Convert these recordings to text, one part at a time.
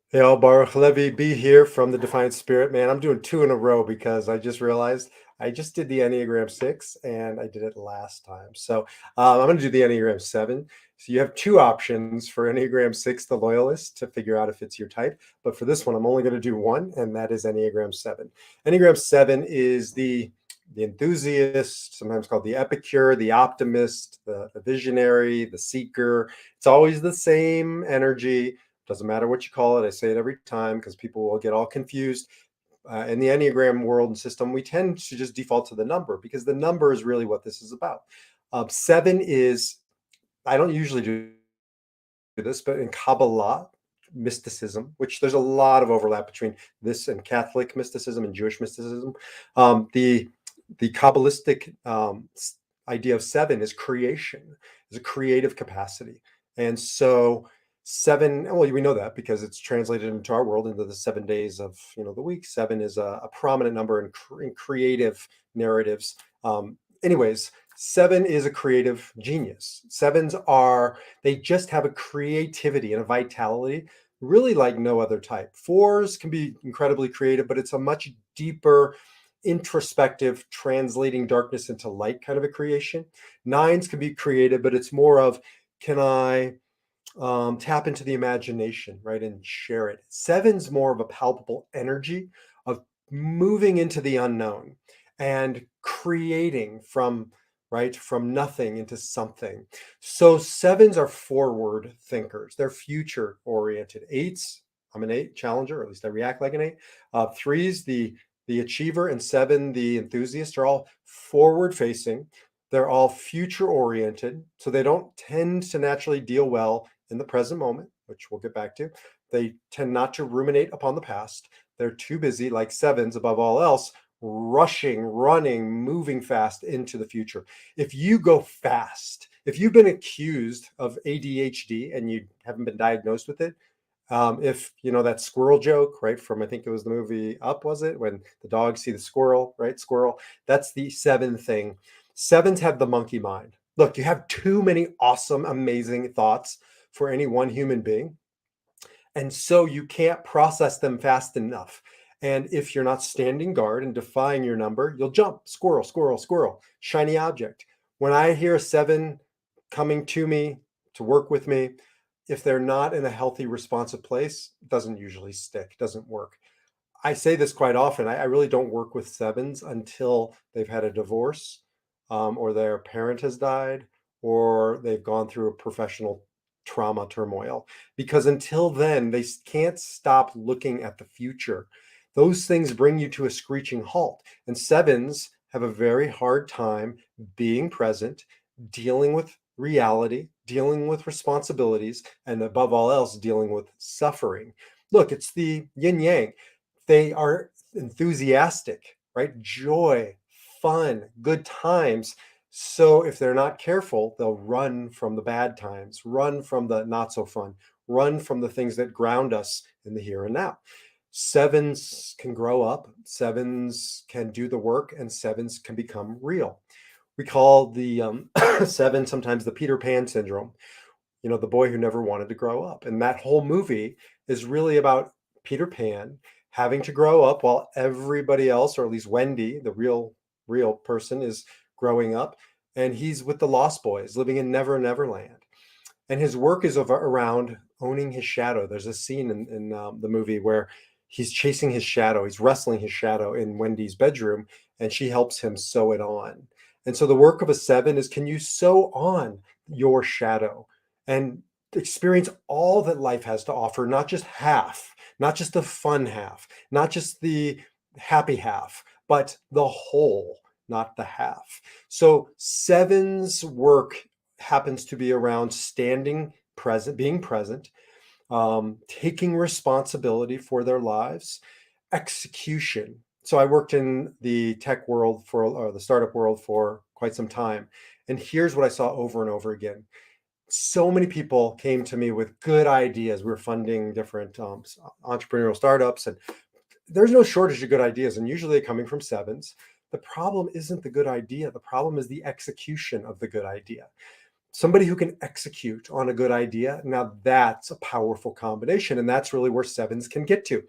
Hey, all, Baruch Levy, be here from the Defiant Spirit. Man, I'm doing two in a row because I just realized I just did the Enneagram 6 and I did it last time. So I'm going to do the Enneagram 7. So you have two options for Enneagram 6, the loyalist, to figure out if it's your type. But for this one, I'm only going to do one, and that is Enneagram 7. Enneagram 7 is the enthusiast, sometimes called the epicure, the optimist, the visionary, the seeker. It's always the same energy. Doesn't matter what you call it. I say it every time because people will get all confused. In the Enneagram world and system, we tend to just default to the number because the number is really what this is about. Seven is, I don't usually do this, but in Kabbalah mysticism, which there's a lot of overlap between this and Catholic mysticism and Jewish mysticism, the Kabbalistic idea of seven is creation, is a creative capacity. And so seven, well, we know that because it's translated into our world into the 7 days of the week. Seven is a prominent number in creative narratives. Anyways, seven is a creative genius. Sevens are, they just have a creativity and a vitality really like no other type. Fours can be incredibly creative, but it's a much deeper, introspective, translating darkness into light kind of a creation. Nines can be creative, but it's more of, can I tap into the imagination, right, and share it. Seven's more of a palpable energy of moving into the unknown and creating from nothing into something. So sevens are forward thinkers. They're future oriented. Eights, I'm an eight challenger, or at least I react like an eight. Threes, the achiever, and seven, the enthusiast, are all forward facing. They're all future oriented, so they don't tend to naturally deal well in the present moment, which we'll get back to. They tend not to ruminate upon the past. They're too busy, like sevens above all else, rushing, running, moving fast into the future. If you go fast, if you've been accused of ADHD and you haven't been diagnosed with it, if you know that squirrel joke, right, from, I think it was the movie Up, was it, when the dogs see the squirrel, right? Squirrel. That's the seven thing. Sevens have the monkey mind. Look, you have too many awesome, amazing thoughts for any one human being. And so you can't process them fast enough. And if you're not standing guard and defying your number, you'll jump. Squirrel, squirrel, squirrel, shiny object. When I hear a seven coming to me to work with me, if they're not in a healthy, responsive place, it doesn't usually stick, doesn't work. I say this quite often. I really don't work with sevens until they've had a divorce, or their parent has died, or they've gone through a professional trauma turmoil. Because until then, they can't stop looking at the future. Those things bring you to a screeching halt. And sevens have a very hard time being present, dealing with reality, dealing with responsibilities, and above all else, dealing with suffering. Look, it's the yin yang. They are enthusiastic, right? Joy, fun, good times. So if they're not careful, they'll run from the bad times, run from the not so fun, run from the things that ground us in the here and now. Sevens can grow up, sevens can do the work, and sevens can become real. We call the seven sometimes the Peter Pan syndrome, the boy who never wanted to grow up. And that whole movie is really about Peter Pan having to grow up while everybody else, or at least Wendy, the real person, is growing up. And he's with the Lost Boys living in Never Land. And his work is around owning his shadow. There's a scene in the movie where he's chasing his shadow. He's wrestling his shadow in Wendy's bedroom, and she helps him sew it on. And so the work of a seven is, can you sew on your shadow and experience all that life has to offer, not just half, not just the fun half, not just the happy half, but the whole, not the half. So seven's work happens to be around standing present, being present, taking responsibility for their lives, execution. So I worked in the tech world or the startup world for quite some time. And here's what I saw over and over again. So many people came to me with good ideas. We were funding different entrepreneurial startups, and there's no shortage of good ideas. And usually they're coming from sevens. The problem isn't the good idea. The problem is the execution of the good idea. somebody who can execute on a good idea. Now that's a powerful combination. And that's really where sevens can get to.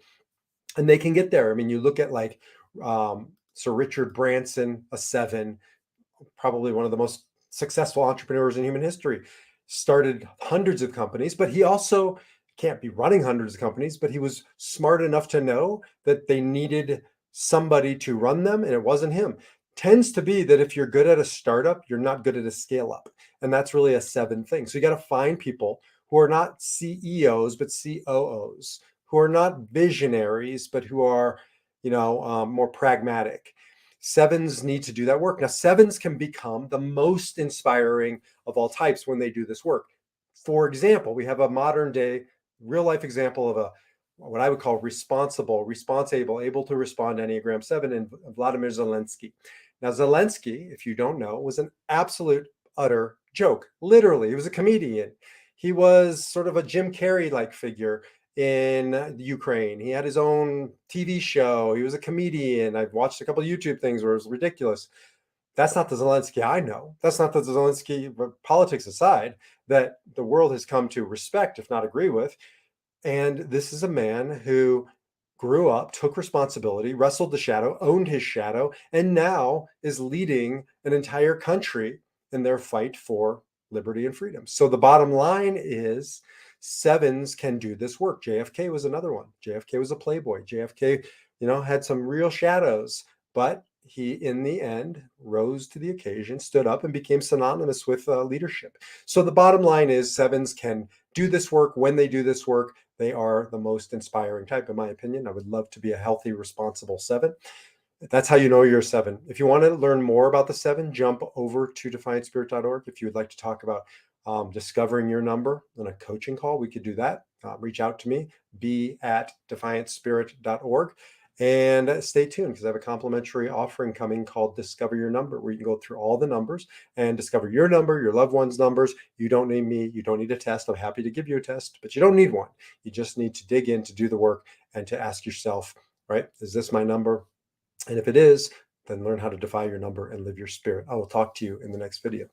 And they can get there. I mean, you look at like Sir Richard Branson, a seven, probably one of the most successful entrepreneurs in human history, started hundreds of companies, but he also can't be running hundreds of companies, but he was smart enough to know that they needed somebody to run them, and it wasn't him. Tends to be that if you're good at a startup, you're not good at a scale up. And that's really a seven thing. So you got to find people who are not CEOs, but COOs, who are not visionaries, but who are, more pragmatic. Sevens need to do that work. Now, sevens can become the most inspiring of all types when they do this work. For example, we have a modern day, real life example of a what I would call responsible, able to respond Enneagram 7 in Vladimir Zelensky. Now, Zelensky, if you don't know, was an absolute utter joke. Literally, he was a comedian. He was sort of a Jim Carrey like figure in Ukraine. He had his own TV show. He was a comedian. I've watched a couple of YouTube things where it was ridiculous. That's not the Zelensky I know. That's not the Zelensky, politics aside, that the world has come to respect, if not agree with. And this is a man who grew up, took responsibility, wrestled the shadow, owned his shadow, and now is leading an entire country in their fight for liberty and freedom. So the bottom line is sevens can do this work. JFK was another one. JFK was a playboy. JFK, had some real shadows, but he, in the end, rose to the occasion, stood up, and became synonymous with leadership. So the bottom line is sevens can do this work. When they do this work, they are the most inspiring type, in my opinion. I would love to be a healthy, responsible seven. That's how you know you're a seven. If you want to learn more about the seven, jump over to defiantspirit.org. If you would like to talk about discovering your number on a coaching call, we could do that. Reach out to me, be@defiantspirit.org. And stay tuned because I have a complimentary offering coming called Discover Your Number, where you can go through all the numbers and discover your number, your loved one's numbers. You don't need me. You don't need a test. I'm happy to give you a test, but you don't need one. You just need to dig in to do the work and to ask yourself, right, is this my number? And if it is, then learn how to defy your number and live your spirit. I will talk to you in the next video.